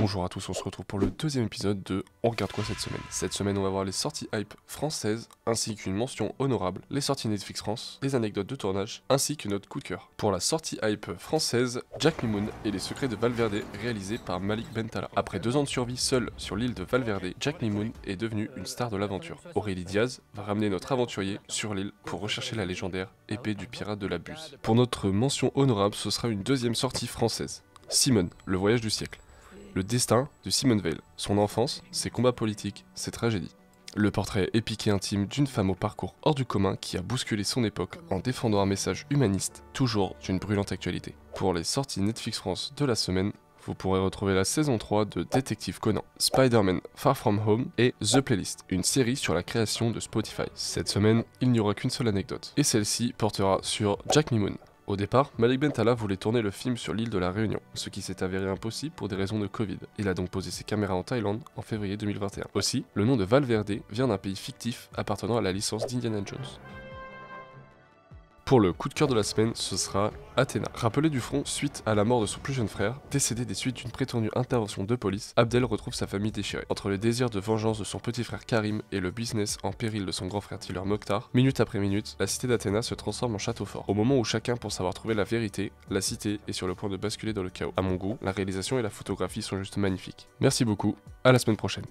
Bonjour à tous, on se retrouve pour le deuxième épisode de On regarde quoi cette semaine. Cette semaine on va voir les sorties hype françaises, ainsi qu'une mention honorable, les sorties Netflix France, les anecdotes de tournage, ainsi que notre coup de cœur. Pour la sortie hype française, Jack Mimoun et les secrets de Valverde, réalisé par Malik Bentala. Après 2 ans de survie seul sur l'île de Valverde, Jack Mimoun est devenu une star de l'aventure. Aurélie Diaz va ramener notre aventurier sur l'île pour rechercher la légendaire épée du pirate de la Buse. Pour notre mention honorable, ce sera une deuxième sortie française. Simone, le voyage du siècle. Le destin de Simone Veil, son enfance, ses combats politiques, ses tragédies. Le portrait épique et intime d'une femme au parcours hors du commun qui a bousculé son époque en défendant un message humaniste, toujours d'une brûlante actualité. Pour les sorties Netflix France de la semaine, vous pourrez retrouver la saison 3 de Détective Conan, Spider-Man Far From Home et The Playlist, une série sur la création de Spotify. Cette semaine, il n'y aura qu'une seule anecdote, et celle-ci portera sur Jack Mimoun. Au départ, Malik Bentala voulait tourner le film sur l'île de la Réunion, ce qui s'est avéré impossible pour des raisons de Covid. Il a donc posé ses caméras en Thaïlande en février 2021. Aussi, le nom de Valverde vient d'un pays fictif appartenant à la licence d'Indiana Jones. Pour le coup de cœur de la semaine, ce sera Athéna. Rappelé du front suite à la mort de son plus jeune frère, décédé des suites d'une prétendue intervention de police, Abdel retrouve sa famille déchirée. Entre les désirs de vengeance de son petit frère Karim et le business en péril de son grand frère dealer Mokhtar, minute après minute, la cité d'Athéna se transforme en château fort. Au moment où chacun pense avoir trouvé la vérité, la cité est sur le point de basculer dans le chaos. À mon goût, la réalisation et la photographie sont juste magnifiques. Merci beaucoup, à la semaine prochaine.